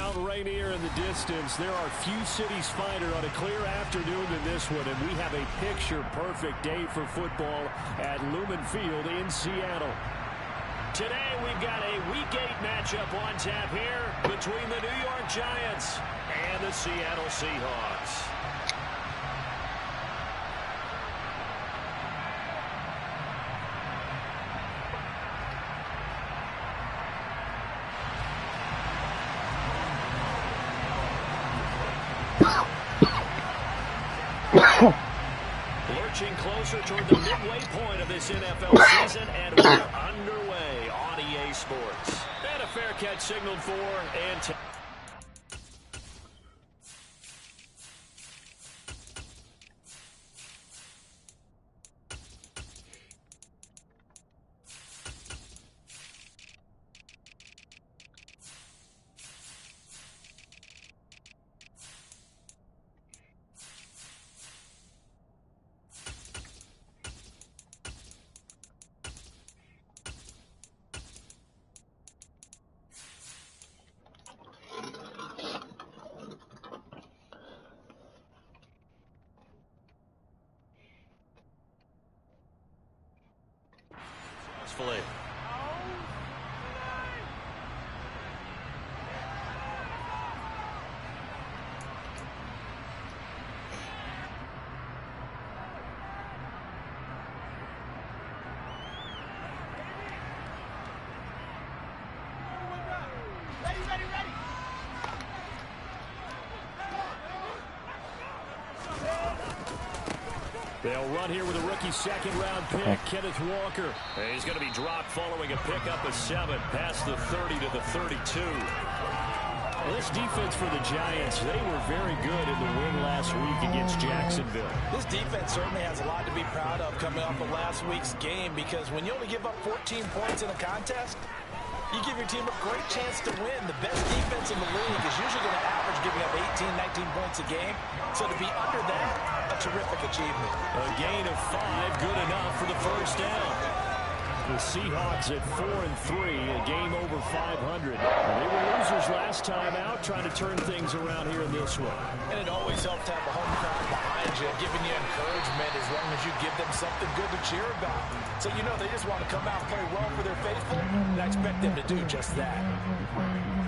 Mount Rainier in the distance. There are few cities finer on a clear afternoon than this one, and we have a picture-perfect day for football at Lumen Field in Seattle. Today we've got a Week 8 matchup on tap here between the New York Giants and the Seattle Seahawks. Lurching closer toward the midway point of this NFL season, and we're underway on EA Sports. And a fair catch signaled for, and successfully. They'll run here with a rookie second-round pick, Kenneth Walker. He's going to be dropped following a pickup of 7 past the 30 to the 32. This defense for the Giants, they were very good in the win last week against Jacksonville. This defense certainly has a lot to be proud of coming off of last week's game, because when you only give up 14 points in a contest, you give your team a great chance to win. The best defense in the league is usually going to average giving up 18, 19 points a game. So to be under that, a terrific achievement. A gain of 5, good enough for the first down. The Seahawks at 4-3, a game over 500. They were losers last time out, trying to turn things around here in this one. And it always helps to have a home crowd behind you, giving you encouragement as long as you give them something good to cheer about. So you know they just want to come out and play well for their faithful, and I expect them to do just that.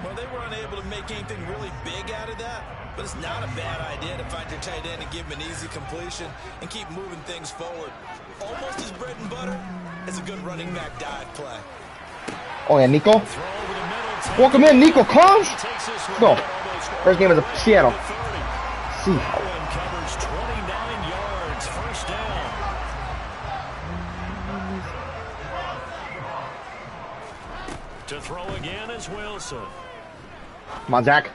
Well, they were unable to make anything really big out of that, but it's not a bad idea to find your tight end and give him an easy completion and keep moving things forward. Almost as bread and butter as a good running back dive play. Oh yeah, Nico. Welcome in, Nico Collins. Go. First game of the Seattle Seahawks. Covers 29 yards, first down. To throw again is Wilson. Come on, Zach.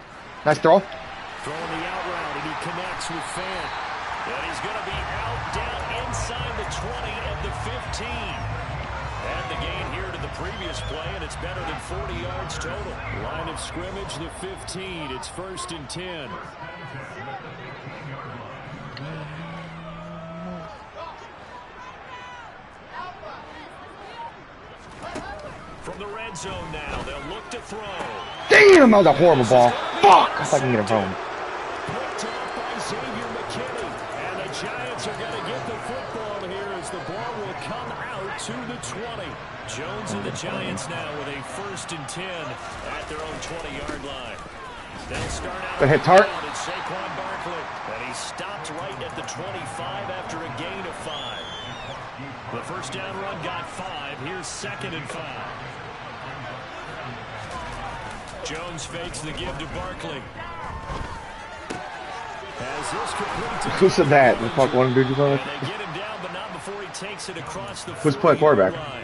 Nice throw. Throwing the out route, and he connects with Fant. And he's going to be out down inside the 20 of the 15. And the gain here to the previous play, and it's better than 40 yards total. Line of scrimmage, the 15. It's 1st and 10. From the red zone now, they'll look to throw. Damn, that was a horrible ball. Fuck, I thought I can get it home. Picked off by Xavier McKinney. And the Giants are going to get the football here as the ball will come out to the 20. Jones and the Giants now with a 1st and 10 at their own 20-yard line. They'll start out Good hit, Tart. and Saquon Barkley. And he stopped right at the 25 after a gain of 5. The first down run got 5. Here's 2nd and 5. Jones fakes the give to Barkley. Has this complete to Who said that? The fuck one dude you call it? They get him down, but not before he takes it across the Who's playing quarterback? line.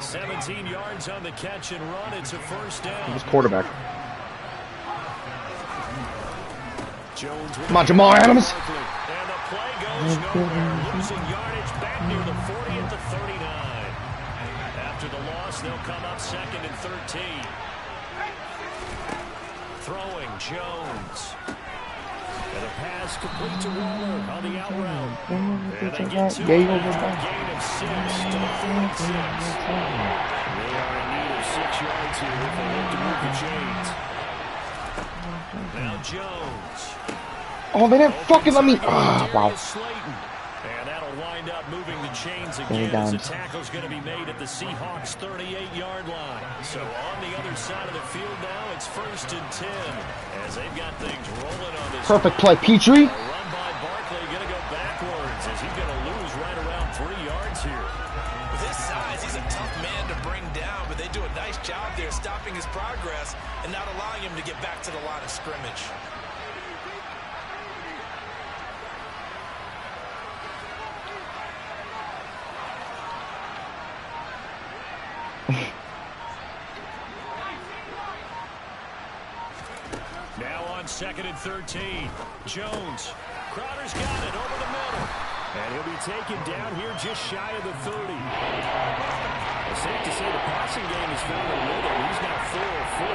17 yards on the catch and run. It's a first down. Who's quarterback? Jones with Come on, Jamal Adams. Barkley. And the play goes nowhere. Losing yardage back near the 40 at the 39. After the loss, they'll come up 2nd and 13. Throwing Jones. And a pass complete to Waller on the out route. And they get to Gain a over gain of 6 to the 46. They are in need of 6 yards here if they look to move the chains. Now Jones. Oh, they didn't fucking let me. Ah, wow. And that'll wind up moving the chains again as the tackle's going to be made at the Seahawks' 38-yard line. So on the other side of the field now, it's 1st and 10 as they've got things rolling on this. Perfect play, Petrie. A run by Barkley going to go backwards as he's going to lose right around 3 yards here. With his size, he's a tough man to bring down, but they do a nice job there stopping his progress and not allowing him to get back to the line of scrimmage. Now on 2nd and 13. Jones. Crowder's got it over the middle. And he'll be taken down here just shy of the 30. It's safe to say the passing game has found a rhythm. He's now 4 of 4.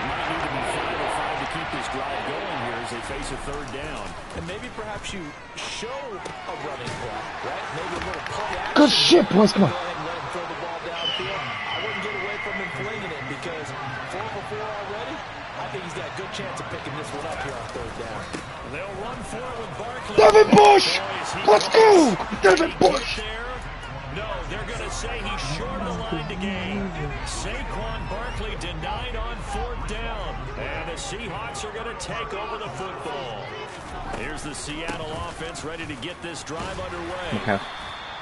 Might need to be 5 of 5 to keep this drive going here as they face a 3rd down. And maybe perhaps you show a running play, right? Maybe a little play action. Good shit, boys. Come on. Go ahead and let him throw the ball downfield. I wouldn't get away from him flinging it because 4 for 4 already. I think he's got a good chance of picking this one up here on 3rd down. They'll run for it with Barkley. Devin Bush! Let's go! Devin Bush! No, they're going to say he's short of the line to gain. Saquon Barkley denied on 4th down. And the Seahawks are going to take over the football. Here's the Seattle offense ready to get this drive underway. Okay.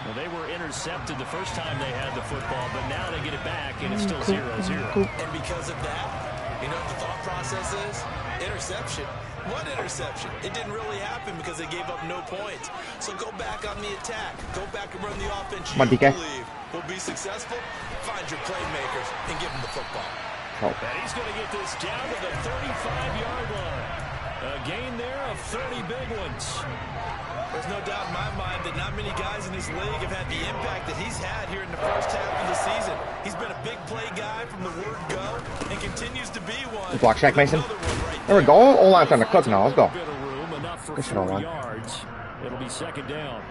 Well, they were intercepted the first time they had the football, but now they get it back, and it's still 0-0. And because of that, you know what the thought process is? Interception. What interception? It didn't really happen because they gave up no points. So go back on the attack. Go back and run the offense you believe will be successful. Find your playmakers and give them the football. Oh. And he's going to get this down to the 35-yard line. A gain there of 30 big ones. There's no doubt in my mind that not many guys in this league have had the impact that he's had here in the first half of the season. He's been a big play guy from the word go and continues to be one. Block check, Mason. There we go. All line's trying to cook now. Let's go. Good for 4 yards. It'll be 2nd down.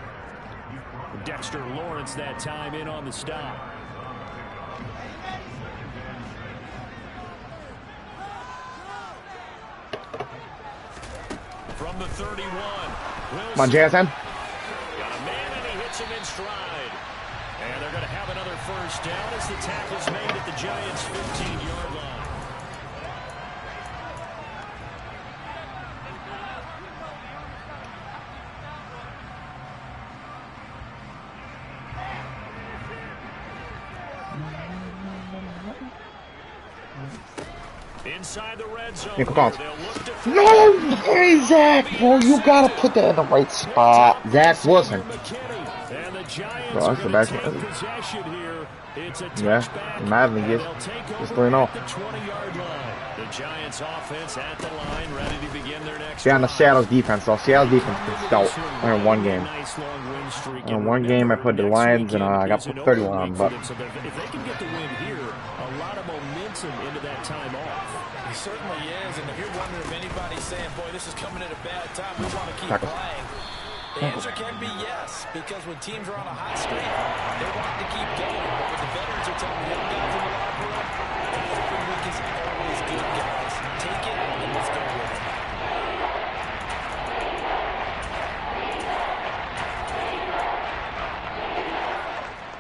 Dexter Lawrence that time in on the stop. From the 31. Come on, JSN. Got a man and he hits him in stride. And they're going to have another 1st down as the tackle's made at the Giants' 15-yard line. Inside the red zone. No! Hey, Zach, bro, you gotta put that in the right spot. Zach Wilson. Bro, that's the best one. Yeah, Madden gets 3-0. The Giants offense at the line, ready to begin their next. Yeah, on the Seattle's defense, though. Seattle's defense is stout. Only in 1 game. In 1 game, I put the Lions, and I got 31 on them. But if they can get the win here, a lot of momentum into that time off. He certainly is, and if you're wondering if anybody's saying, boy, this is coming at a bad time, we want to keep playing, the answer can be yes, because when teams are on a hot streak, they want to keep going. But what the veterans are telling the young guys in the locker room, every week is always good, guys. Take it, and let's go with it.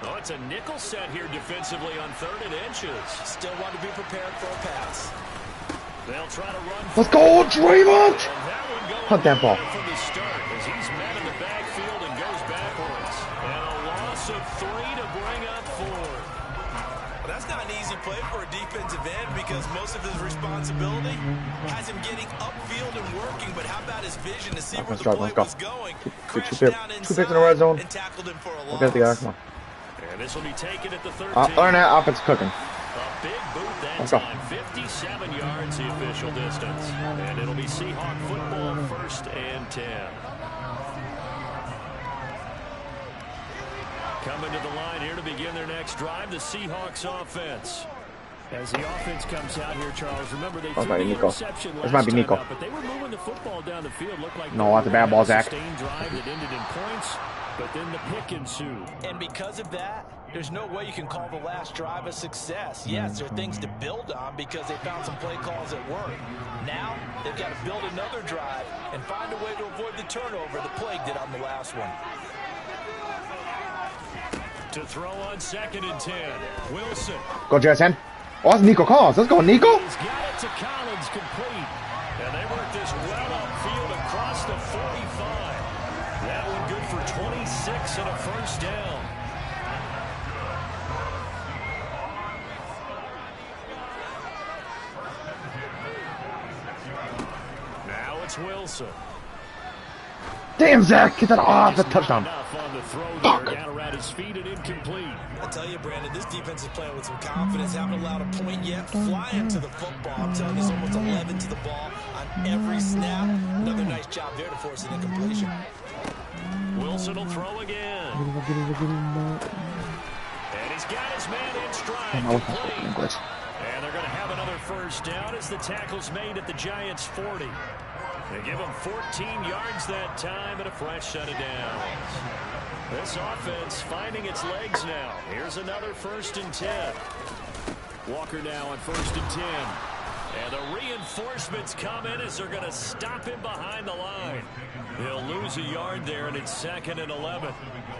Oh, it's a nickel set here defensively on 3rd and inches. Still want to be prepared for a pass. They'll try to run. let's go, Draymond! Hunt that ball. From the start as he's met in the backfield and goes backwards. And a loss of 3 to bring up 4. Well, that's not an easy play for a defensive end because most of his responsibility has him getting upfield and working. But how about his vision to see where the play was going? Crashed down inside in the red zone. And tackled him for a loss. Okay, come on. And this will be taken at the 13. Learn that offense cooking. A big boot that time. 57 yards the official distance. And it'll be Seahawk football 1st and 10. Coming to the line here to begin their next drive, the Seahawks offense. As the offense comes out here, Charles, remember they threw the interception last time out, but they were moving the football down the field. Looked like no, that's a bad ball, Zach. Sustained drive that ended in points. but then the pick ensued. And because of that, there's no way you can call the last drive a success. Yes, there are things to build on because they found some play calls that work. Now, they've got to build another drive and find a way to avoid the turnover the plague did on the last one. To throw on 2nd and 10. Wilson. Go, JSN. Oh, that's Nico Collins. Let's go, Nico. He's got it to Collins, complete. And they work this well upfield across the 45. That one good for 26 and a first down. Now it's Wilson. Damn, Zach. Get that off. That's a touchdown. On the throw there, down around his feet and incomplete. I tell you, Brandon, this defense is playing with some confidence. Haven't allowed a point yet. Flying to the football. I'm telling you, it's almost 11 to the ball on every snap. Another nice job there to force an incompletion. Wilson will throw again. And he's got his man in stride. And they're going to have another first down as the tackle's made at the Giants' 40. They give him 14 yards that time and a fresh set of downs. This offense finding its legs now. Here's another 1st and 10. Walker now on 1st and 10. And the reinforcements come in as they're going to stop him behind the line. They'll lose a yard there, and it's 2nd and 11.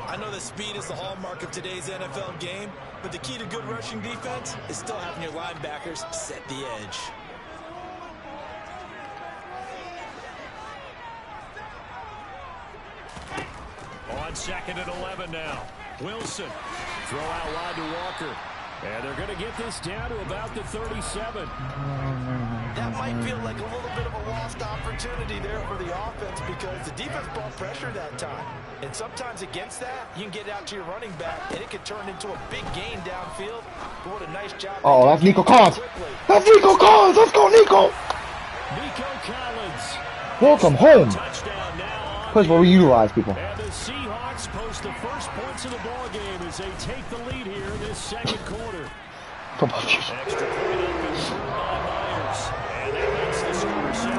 I know that speed is the hallmark of today's NFL game, but the key to good rushing defense is still having your linebackers set the edge. On 2nd and 11 now. Wilson. Throw out wide to Walker. And they're going to get this down to about the 37. That might feel like a little bit of a lost opportunity there for the offense because the defense brought pressure that time. And sometimes against that, you can get out to your running back, and it could turn into a big gain downfield. But what a nice job. Oh, that's Nico Collins. That's Nico Collins. Let's go, Nico. Nico Collins. Welcome home. Touchdown now. Place where we utilize people. And the Seahawks post the first points of the ball game as they take the lead here in this 2nd quarter. Football future. Extra point up and through by Myers. And that makes the score 7-0.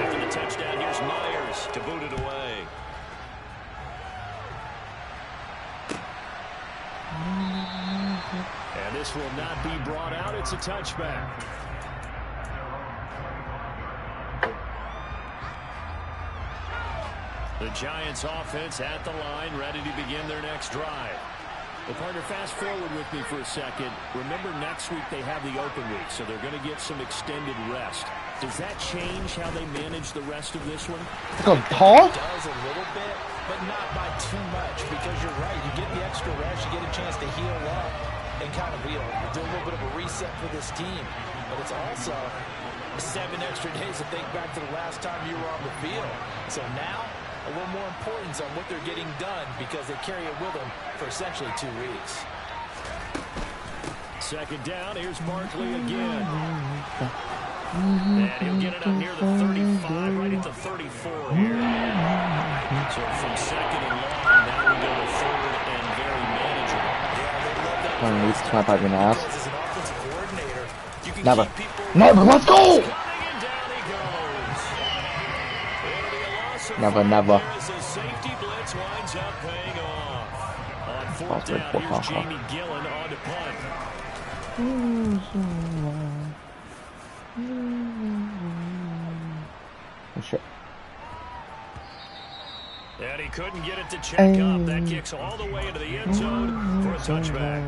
After the touchdown, here's Myers to boot it away. And this will not be brought out. It's a touchback. The Giants offense at the line, ready to begin their next drive. Well, partner, fast forward with me for a second. Remember, next week they have the open week, so they're going to get some extended rest. Does that change how they manage the rest of this one? Paul? It does a little bit, but not by too much because you're right. You get the extra rest, you get a chance to heal up and kind of do a little bit of a reset for this team. But it's also 7 extra days to think back to the last time you were on the field. So now, a little more importance on what they're getting done because they carry it with them for essentially 2 weeks. 2nd down, here's Barkley again. And he'll get it up near the 35, right at the 34 here. So from 2nd and long, now we go to 3rd and very manageable. Never. Never, let's go! Never, never. Safety blitz winds up paying off. On 4th down, here's Jamie Gillen on to punt. Oh, shit. And he couldn't get it to check up. That kicks all the way into the end zone for a touchback.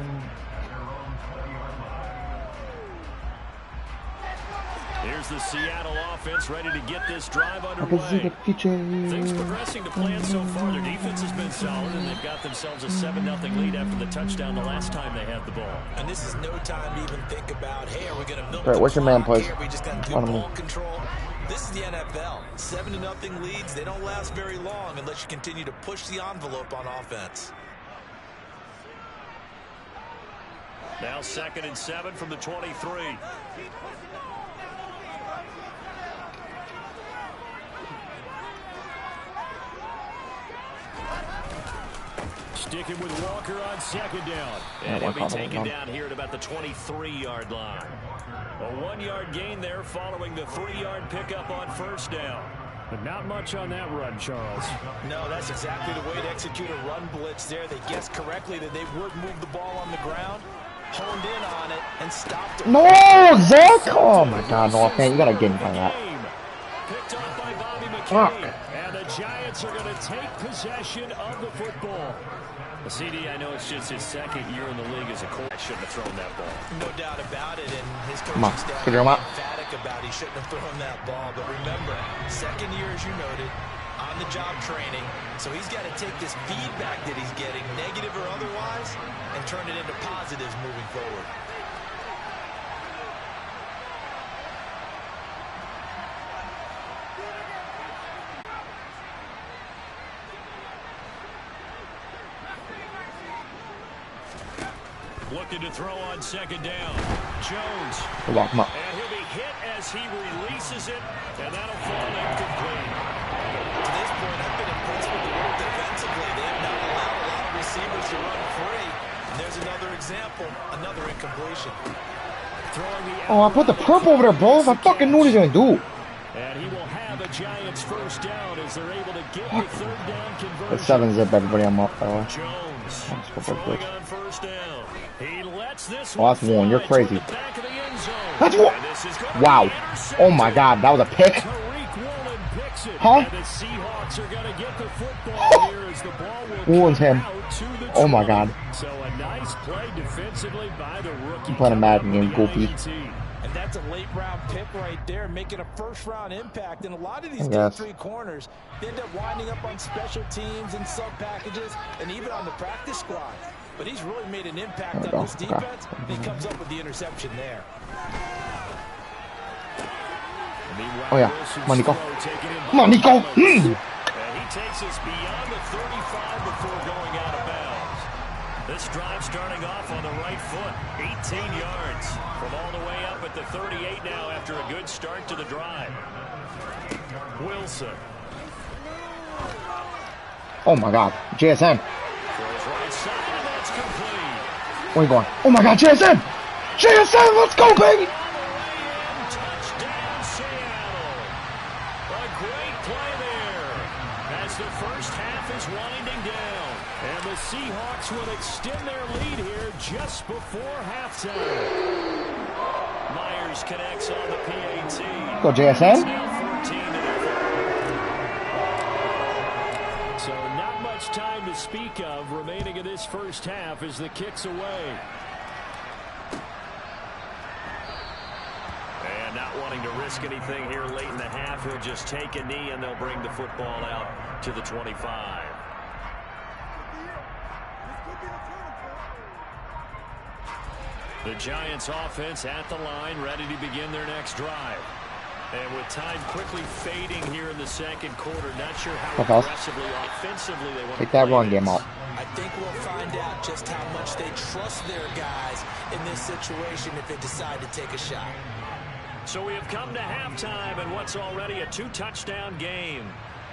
Here's the Seattle offense ready to get this drive underway. Things progressing to plan so far. Their defense has been solid, and they've got themselves a 7-0 lead after the touchdown the last time they had the ball. And this is no time to even think about, hey, are we going to milk where's your man, please? We just got good ball control. This is the NFL. 7-0 leads, they don't last very long unless you continue to push the envelope on offense. Now 2nd and 7 from the 23. Sticking with Walker on 2nd down. And he'll be taken down here at about the 23-yard line. A 1-yard gain there following the 3-yard pickup on 1st down. But not much on that run, Charles. No, that's exactly the way to execute a run blitz there. They guessed correctly that they would move the ball on the ground, honed in on it, and stopped it. No, Zach! Oh my God, no, man, you gotta get in front of that. Picked off by Bobby Fuck. McKinney. And the Giants are going to take possession of the football. The CD, I know it's just his second year in the league as a quarterback. Shouldn't have thrown that ball. No doubt about it, and his Come on, coaching staff figure him out. emphatic about he shouldn't have thrown that ball. But remember, second year, as you noted, on-the-job training. So he's got to take this feedback that he's getting, negative or otherwise, and turn it into positives moving forward. Looking to throw on second down. Jones. Come on, come on. And he'll be hit as he releases it, and that'll fall incomplete. To this point, I've been impressed with the work defensively. They have not allowed a lot of receivers to run free. And there's another example, another incompletion. Oh, I put the purple over there, bro. I fucking knew what he was gonna do. And he will have a Giants first down as they're able to get the third down conversion. It's 7-zip, everybody. I'm up, by the way. Jones Let's go for a throwing switch. on first down. He lets this Oh, that's one. You're fly toward crazy. the back of the end zone. That's one. And this is gonna Wow. be intercepted. Oh my God, that was a pick. Tariq Woolen picks it. Huh? And the Seahawks are going to get the football here as the ball will Woolen's come him. out to the Oh my 20. God. So a nice play defensively by the rookie. I'm playing a Madden game, coming goofy. out of the IET. And that's a late-round pick right there, making a first-round impact. And a lot of these Yes. deep 3 corners, they end up winding up on special teams and sub-packages and even on the practice squad. But he's really made an impact on this defense, and he comes up with the interception there. Meanwhile, Oh, yeah. Wilson's Come on, Nico. throw taken in Come on, by Nico. Thomas. Mm. And he takes us beyond the 35 before going out of bounds. This drive starting off on the right foot, 18 yards from all the way up at the 38 now after a good start to the drive. Wilson. Oh my God, JSN. Throws right side, and that's complete. Where you going? Oh my God, JSN! JSN, let's go, baby! Touchdown, Seattle. A great play there as the first half is winding down. And the Seahawks will extend their lead here just before halftime. Myers connects on the PAT. Go, JSN. It's now 14-0. So not much time to speak of remaining in this first half as the kick's away. And not wanting to risk anything here late in the half, he'll just take a knee and they'll bring the football out to the 25. The Giants offense at the line, ready to begin their next drive. And with time quickly fading here in the second quarter, not sure how aggressively, offensively they want to Take that play run this. game out. I think we'll find out just how much they trust their guys in this situation if they decide to take a shot. So we have come to halftime and what's already a 2-touchdown game.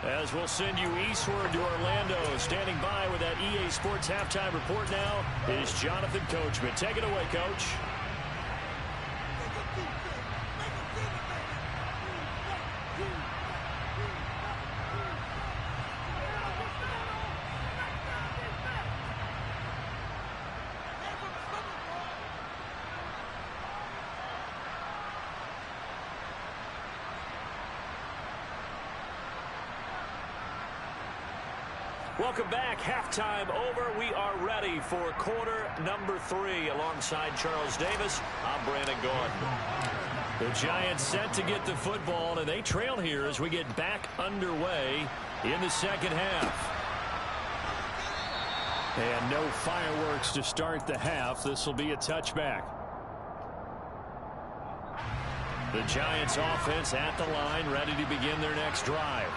As we'll send you eastward to Orlando. Standing by with that EA Sports halftime report now is Jonathan Coachman. Take it away, Coach. Welcome back. Halftime over. We are ready for quarter number 3. Alongside Charles Davis, I'm Brandon Gordon. The Giants set to get the football, and they trail here as we get back underway in the second half. And no fireworks to start the half. This will be a touchback. The Giants offense at the line, ready to begin their next drive.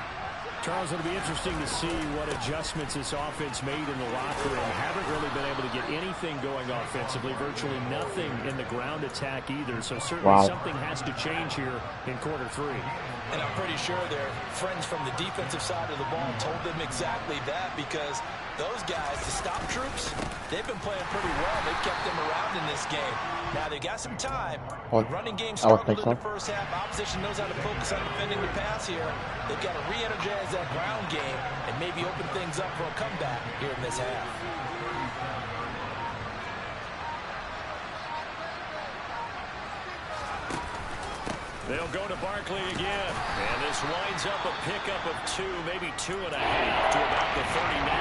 Charles, it'll be interesting to see what adjustments this offense made in the locker room. Haven't really been able to get anything going offensively, virtually nothing in the ground attack either. So certainly something has to change here in quarter 3. And I'm pretty sure their friends from the defensive side of the ball told them exactly that, because those guys, the stop troops, they've been playing pretty well. They've kept them around in this game. Now, they got some time. The running game struggled in the first half. Opposition knows how to focus on defending the pass here. They've got to re-energize that ground game and maybe open things up for a comeback here in this half. They'll go to Barkley again. And this winds up a pickup of 2, maybe 2.5 to about the 39.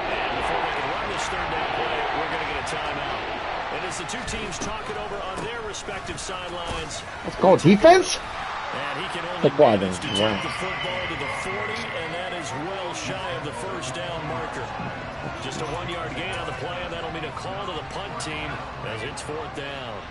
And before they can run this third down play, we're going to get a timeout. And as the two teams talk it over on their respective sidelines. Let's go, defense. And he can only manage to take the football to the 40, and that is well shy of the first down marker. Just a 1-yard gain on the play, and that'll mean a call to the punt team as it's 4th down.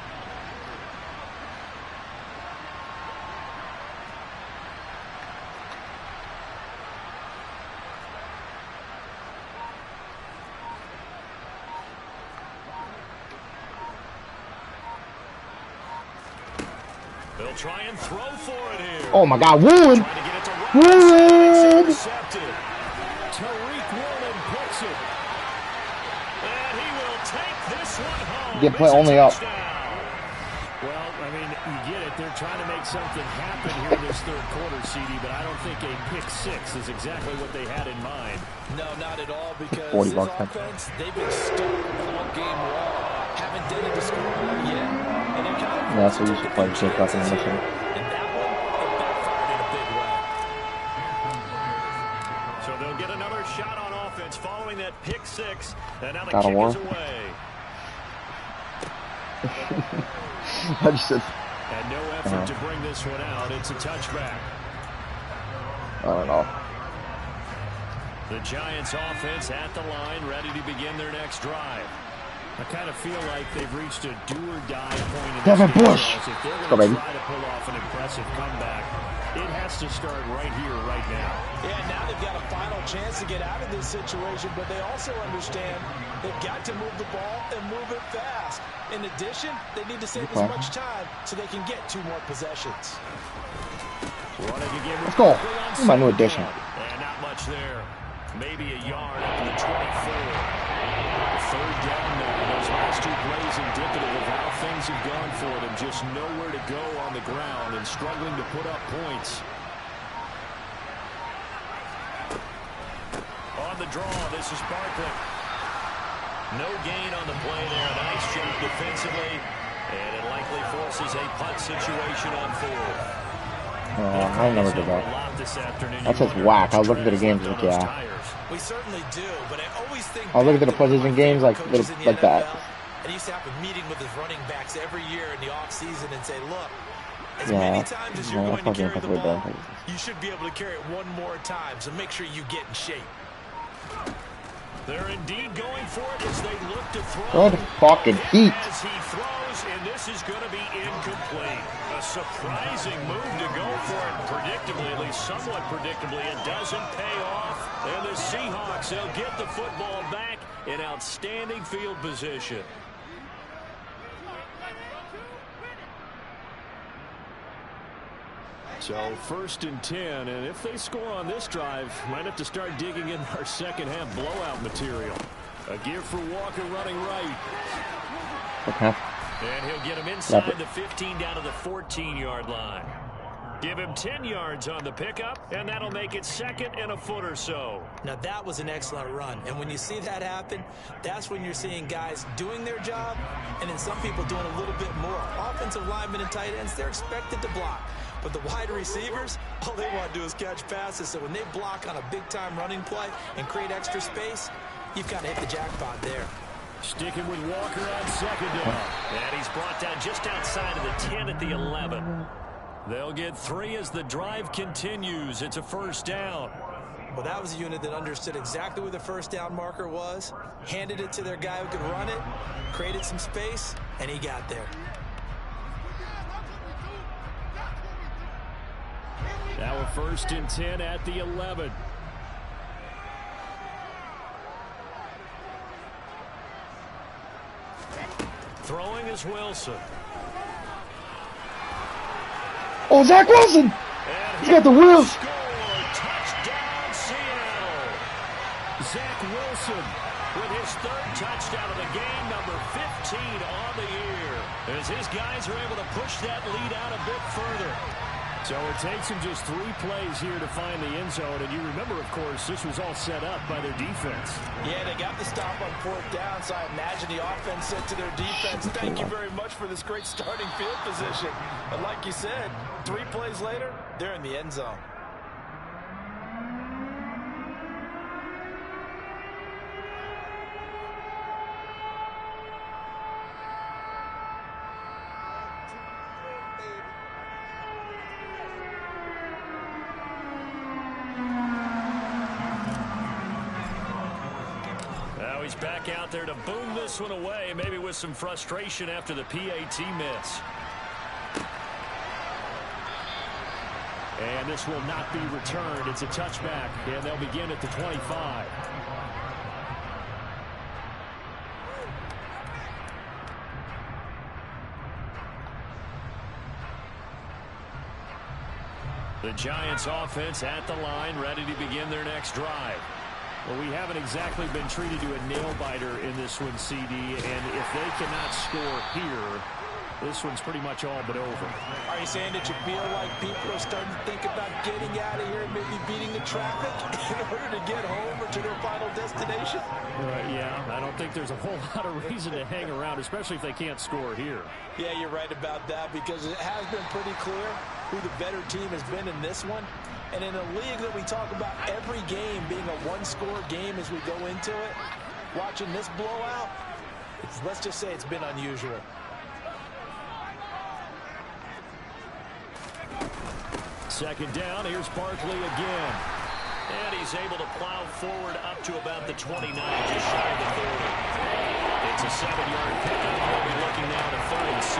They'll try and throw for it here. Oh my God, Woolen! Woolen! Tariq Woolen picks it. And he will take this one home. Get play only up. Well, I mean, you get it. They're trying to make something happen here in this third quarter, CD, but I don't think a pick 6 is exactly what they had in mind. No, not at all, because this offense, they've been stuck all game long. Haven't done it to score yet. And they're kind of that's what you should play shake up in the mission. And that one, it backfired in a big way. So they'll get another shot on offense following that pick 6. And now the Got kick one. is away. I just said, And no effort to bring this one out. It's a touchback. I don't know. The Giants offense at the line, ready to begin their next drive. I kind of feel like they've reached a do-or-die point in Devin this Bush. game. If they're going to try to pull off an impressive comeback, it has to start right here, right now. Yeah, now they've got a final chance to get out of this situation, but they also understand they've got to move the ball and move it fast. In addition, they need to save as much time so they can get 2 more possessions. Let's go. This is my new addition. And not much there. Maybe a yard up to the 24. Third down now. Those last 2 plays indicative of how things have gone for them. Just nowhere to go on the ground and struggling to put up points. On the draw, this is Barkley. No gain on the play there. Nice job defensively. And it likely forces a punt situation on 4th. I never did that. That's just whack. I was looking at the games like, yeah. We certainly do, but I always think I was looking at the preseason games like that. And he used to have a meeting with his running backs every year in the offseason and say, look, as many times as you're going to carry the ball, you should be able to carry it 1 more time, so make sure you get in shape. They're indeed going for it as they look to throw. Good fucking heat. As he throws, and this is going to be incomplete. A surprising move to go for it, predictably, at least somewhat predictably. It doesn't pay off. And the Seahawks, they'll get the football back in outstanding field position. So 1st and 10, and if they score on this drive, might have to start digging in our second half blowout material. A give for Walker running right. Okay. And he'll get him inside the 15 down to the 14-yard line. Give him 10 yards on the pickup, and that'll make it 2nd and a foot or so. Now, that was an excellent run. And when you see that happen, that's when you're seeing guys doing their job, and then some people doing a little bit more. Offensive linemen and tight ends, they're expected to block. But the wide receivers, all they want to do is catch passes. So when they block on a big-time running play and create extra space, you've got to hit the jackpot there. Sticking with Walker on 2nd down. And he's brought down just outside of the 10 at the 11. They'll get 3 as the drive continues. It's a 1st down. Well, that was a unit that understood exactly where the 1st down marker was, handed it to their guy who could run it, created some space, and he got there. Now a First and 10 at the 11. Throwing is Wilson. Oh, Zach Wilson! He's got the wheels. Touchdown, Seattle. Zach Wilson with his third touchdown of the game, number 15 on the year, as his guys are able to push that lead out a bit further. So it takes him just 3 plays here to find the end zone. And you remember, of course, this was all set up by their defense. Yeah, they got the stop on 4th down, so I imagine the offense said to their defense, thank you very much for this great starting field position. And like you said, 3 plays later, they're in the end zone. He's back out there to boom this one away, maybe with some frustration after the PAT miss. And this will not be returned. It's a touchback, and they'll begin at the 25. The Giants offense at the line, ready to begin their next drive. Well, we haven't exactly been treated to a nail-biter in this one, CD, and if they cannot score here, this one's pretty much all but over. Are you saying that you feel like people are starting to think about getting out of here and maybe beating the traffic in order to get home or to their final destination? Yeah, I don't think there's a whole lot of reason to hang around, especially if they can't score here. Yeah, you're right about that, because it has been pretty clear who the better team has been in this one. And in a league that we talk about every game being a one-score game as we go into it, watching this blowout, let's just say it's been unusual. Second down, here's Barkley again. And he's able to plow forward up to about the 29, just shy of the 30. It's a 7-yard pickup. We'll be looking now to 3rd and 6.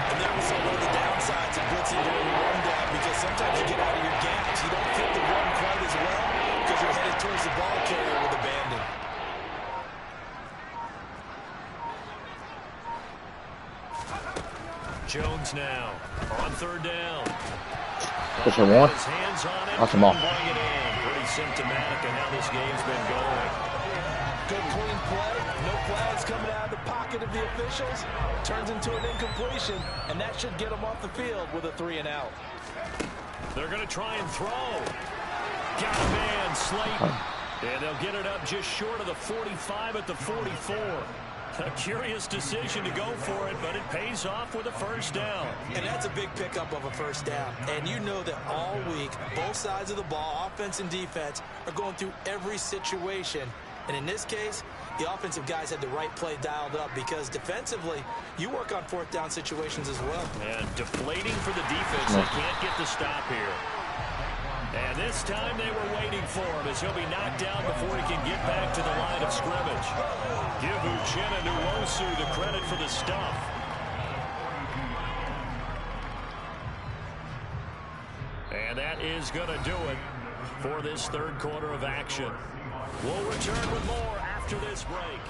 And there was some of the downsides of blitzing during the run down, because sometimes you get out of your gaps. You don't fit the run quite as well because you're headed towards the ball carrier with abandon. Jones now on 3rd down. Push it one. That's them all. Pretty symptomatic of how this game's been going. Good clean play. No flags coming out of the pocket of the officials. Turns into an incompletion, and that should get them off the field with a 3-and-out. They're going to try and throw. Got a man, Slayton. And they'll get it up just short of the 45 at the 44. A curious decision to go for it, but it pays off with a 1st down. And that's a big pickup of a 1st down. And you know that all week, both sides of the ball, offense and defense, are going through every situation. And in this case, the offensive guys had the right play dialed up, because defensively, you work on 4th down situations as well. And deflating for the defense. They can't get the stop here. And this time they were waiting for him, as he'll be knocked down before he can get back to the line of scrimmage. Give Uchenna Nwosu the credit for the stuff. And that is going to do it for this 3rd quarter of action. We'll return with more after this break.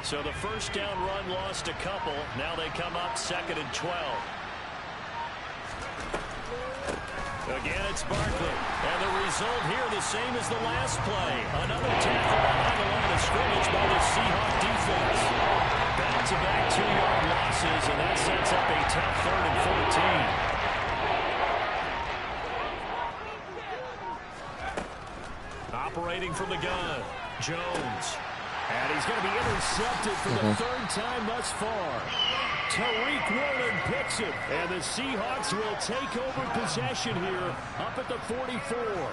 So the 1st down run lost a couple. Now they come up 2nd and 12. Again, it's Barkley. And the result here the same as the last play. Another tackle behind the line of scrimmage by the Seahawk defense. Back-to-back 2-yard losses, and that sets up a tough 3rd and 14. Operating from the gun, Jones. And he's going to be intercepted for the third time thus far. Tariq Woolen picks it, and the Seahawks will take over possession here up at the 44.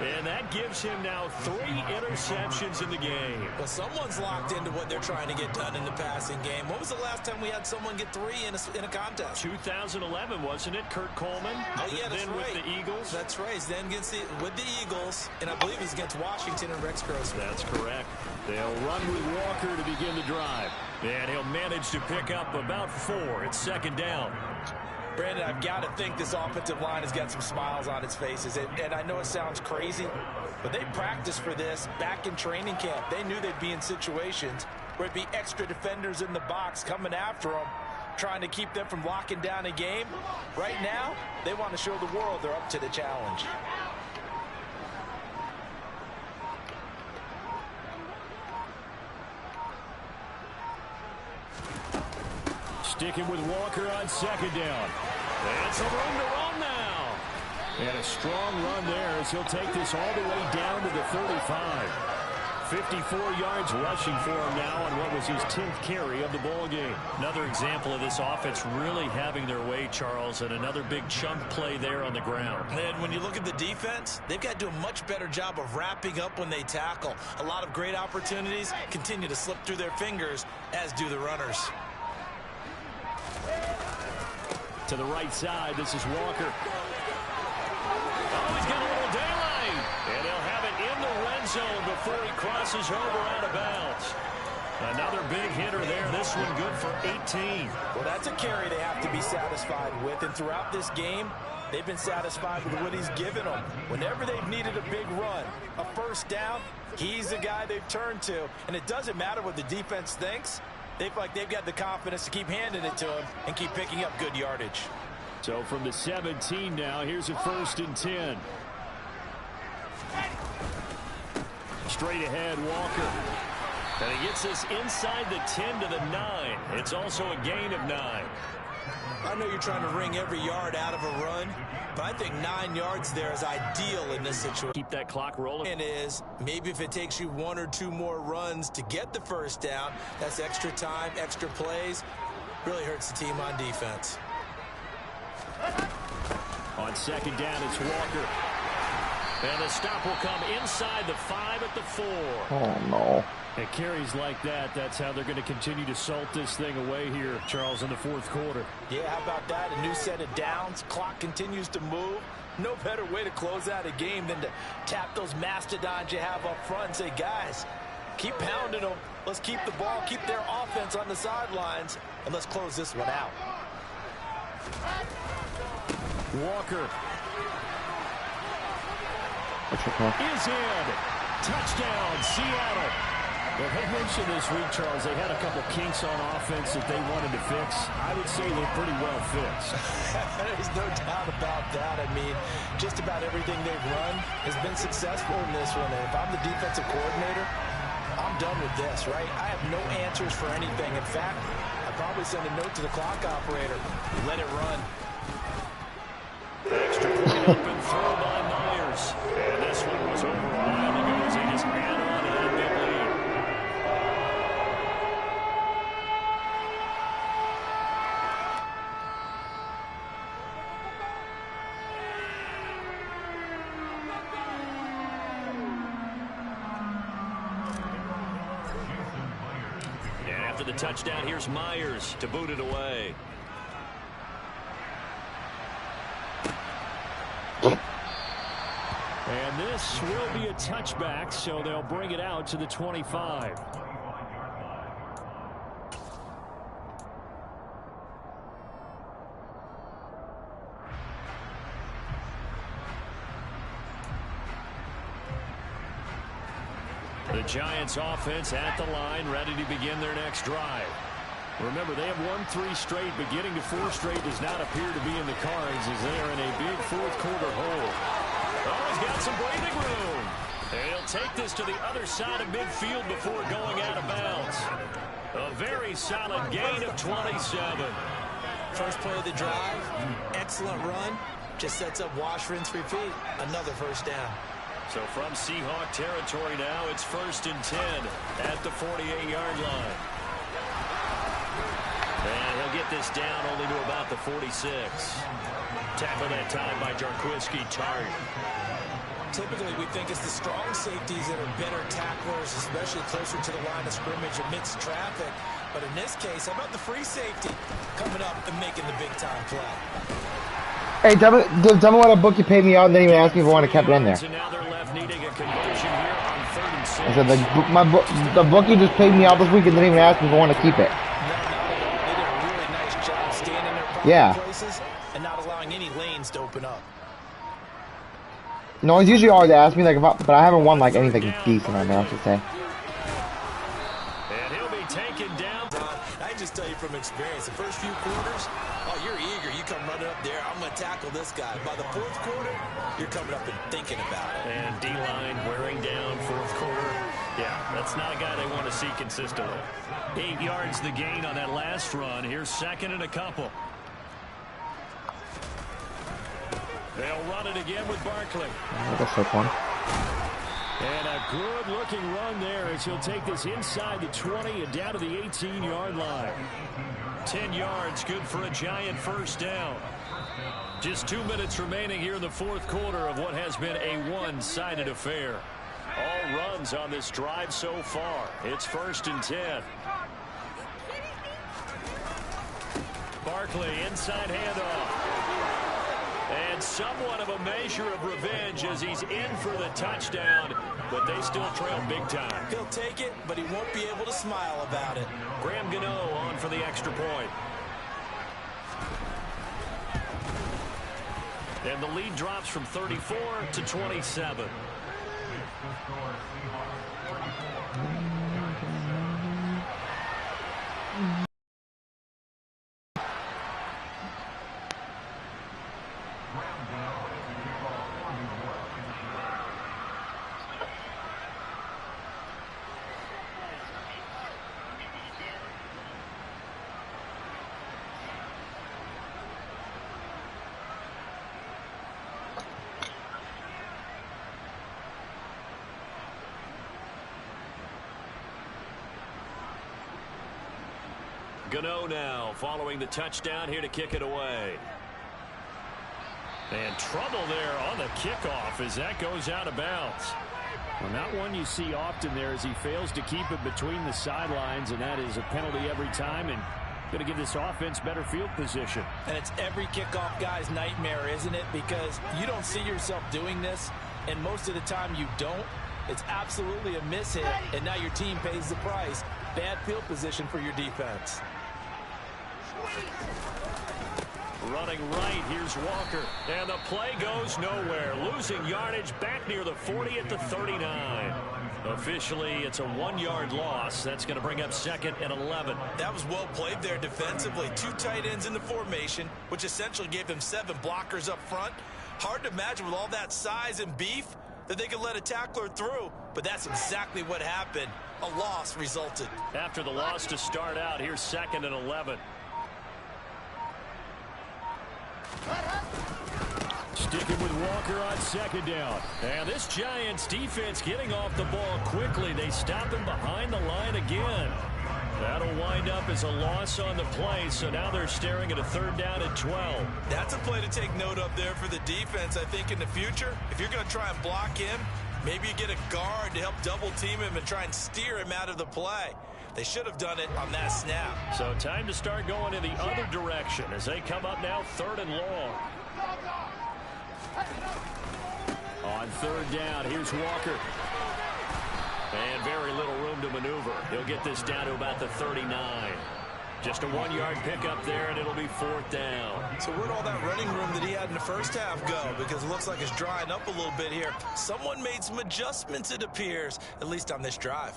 And that gives him now 3 interceptions in the game. Well, someone's locked into what they're trying to get done in the passing game. When was the last time we had someone get 3 in a contest? 2011, wasn't it? Kurt Coleman. Oh, yeah, that's then right. With the Eagles. That's right. Then with the Eagles, and I believe it was against Washington and Rex Grossman. That's correct. They'll run with Walker to begin the drive. And he'll manage to pick up about 4. It's second down. Brandon, I've got to think this offensive line has got some smiles on its faces. And I know it sounds crazy, but they practiced for this back in training camp. They knew they'd be in situations where it'd be extra defenders in the box coming after them, trying to keep them from locking down a game. Right now, they want to show the world they're up to the challenge. Sticking with Walker on second down. And some room to run now. And a strong run there as he'll take this all the way down to the 35. 54 yards rushing for him now on what was his 10th carry of the ball game. Another example of this offense really having their way, Charles, and another big chunk play there on the ground. And when you look at the defense, they've got to do a much better job of wrapping up when they tackle. A lot of great opportunities continue to slip through their fingers, as do the runners. To the right side, this is Walker. Oh, he's got a little daylight. And he'll have it in the red zone before he crosses over out of bounds. Another big hitter there. This one good for 18. Well, that's a carry they have to be satisfied with. And throughout this game, they've been satisfied with what he's given them. Whenever they've needed a big run, a first down, he's the guy they've turned to. And it doesn't matter what the defense thinks. They feel like they've got the confidence to keep handing it to him and keep picking up good yardage. So from the 17 now, here's a 1st and 10. Straight ahead, Walker. And he gets this inside the 10 to the 9. It's also a gain of 9. I know you're trying to wring every yard out of a run, but I think 9 yards there is ideal in this situation. Keep that clock rolling. And is maybe if it takes you 1 or 2 more runs to get the first down, that's extra time, extra plays. Really hurts the team on defense. On second down, it's Walker. And the stop will come inside the 5 at the 4. Oh, no. At carries like that, that's how they're going to continue to salt this thing away here, Charles, in the 4th quarter. Yeah, how about that? A new set of downs. Clock continues to move. No better way to close out a game than to tap those mastodons you have up front and say, guys, keep pounding them. Let's keep the ball, keep their offense on the sidelines, and let's close this one out. Walker Is in. Touchdown, Seattle. Well, they mentioned this week, Charles, they had a couple kinks on offense that they wanted to fix. I would say they're pretty well fixed. There's no doubt about that. I mean, just about everything they've run has been successful in this one. And if I'm the defensive coordinator, I'm done with this, right? I have no answers for anything. In fact, I'd probably send a note to the clock operator. Let it run. Extra point open throw by Myers. And this one was over a while ago as he just ran on and had a big lead. And after the touchdown, here's Myers to boot it away. And this will be a touchback, so they'll bring it out to the 25. The Giants offense at the line, ready to begin their next drive. Remember, they have won 3 straight, but getting to 4 straight does not appear to be in the cards as they are in a big 4th quarter hole. Oh, he's got some breathing room. And he'll take this to the other side of midfield before going out of bounds. A very solid gain of 27. First play of the drive, excellent run. Just sets up wash, rinse, repeat. Another first down. So from Seahawk territory now, it's 1st and 10 at the 48-yard line. And he'll get this down only to about the 46. Tackle that time by Jarquiski Tartt. Typically, we think it's the strong safeties that are better tacklers, especially closer to the line of scrimmage amidst traffic. But in this case, how about the free safety coming up and making the big-time play? Hey, tell me what a bookie paid me out and didn't even ask me if I want to keep it in there. I said the bookie just paid me out this week and didn't even ask me if I want to keep it. They did a really nice job standing their places and not allowing any lanes to open up. No, it's usually always asked me, like, but I haven't won like anything decent on there, I should say. And he'll be taken down. I can just tell you from experience, the first few quarters, oh, you're eager. You come running up there. I'm going to tackle this guy. By the 4th quarter, you're coming up and thinking about it. And D-line wearing down 4th quarter. Yeah, that's not a guy they want to see consistently. 8 yards the gain on that last run. Here's 2nd and a couple. They'll run it again with Barkley. That's so fun. And a good-looking run there as he'll take this inside the 20 and down to the 18-yard line. 10 yards, good for a giant 1st down. Just 2 minutes remaining here in the 4th quarter of what has been a one-sided affair. All runs on this drive so far. It's 1st and 10. Barkley, inside handoff. And somewhat of a measure of revenge as he's in for the touchdown, but they still trail big time. He'll take it, but he won't be able to smile about it. Graham Gano on for the extra point. And the lead drops from 34 to 27. Gano now following the touchdown here to kick it away. And trouble there on the kickoff as that goes out of bounds. Well, not one you see often there as he fails to keep it between the sidelines, and that is a penalty every time and going to give this offense better field position. And it's every kickoff guy's nightmare, isn't it? Because you don't see yourself doing this, and most of the time you don't. It's absolutely a miss-hit, and now your team pays the price. Bad field position for your defense. Running right, here's Walker. And the play goes nowhere. Losing yardage back near the 40 at the 39. Officially, it's a 1-yard loss. That's going to bring up 2nd and 11. That was well played there defensively. 2 tight ends in the formation, which essentially gave them 7 blockers up front. Hard to imagine with all that size and beef that they could let a tackler through, but that's exactly what happened. A loss resulted. After the loss to start out, here's 2nd and 11. Sticking with Walker on 2nd down. And this Giants defense getting off the ball quickly. They stop him behind the line again. That'll wind up as a loss on the play, so now they're staring at a 3rd down and 12. That's a play to take note of there for the defense, I think, in the future. If you're going to try and block him, maybe you get a guard to help double-team him and try and steer him out of the play. They should have done it on that snap. So time to start going in the other direction as they come up now 3rd and long. On 3rd down, here's Walker. And very little room to maneuver. He'll get this down to about the 39. Just a 1-yard pickup there, and it'll be 4th down. So where'd all that running room that he had in the first half go? Because it looks like it's drying up a little bit here. Someone made some adjustments, it appears, at least on this drive.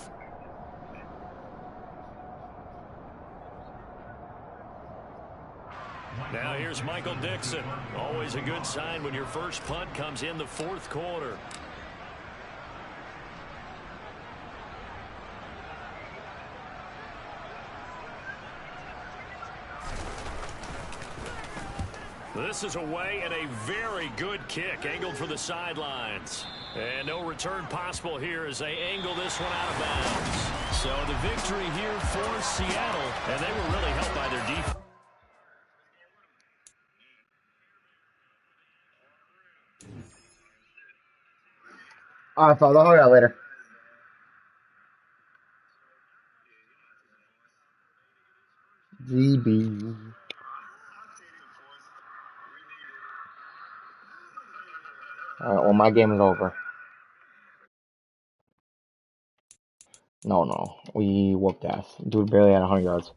Now here's Michael Dixon. Always a good sign when your first punt comes in the 4th quarter. This is away and a very good kick angled for the sidelines. And no return possible here as they angle this one out of bounds. So the victory here for Seattle, and they were really helped by their defense. Alright, fellas, I'll holler at you later. GB. Alright, well, my game is over. No. We whooped ass. Dude barely had 100 yards.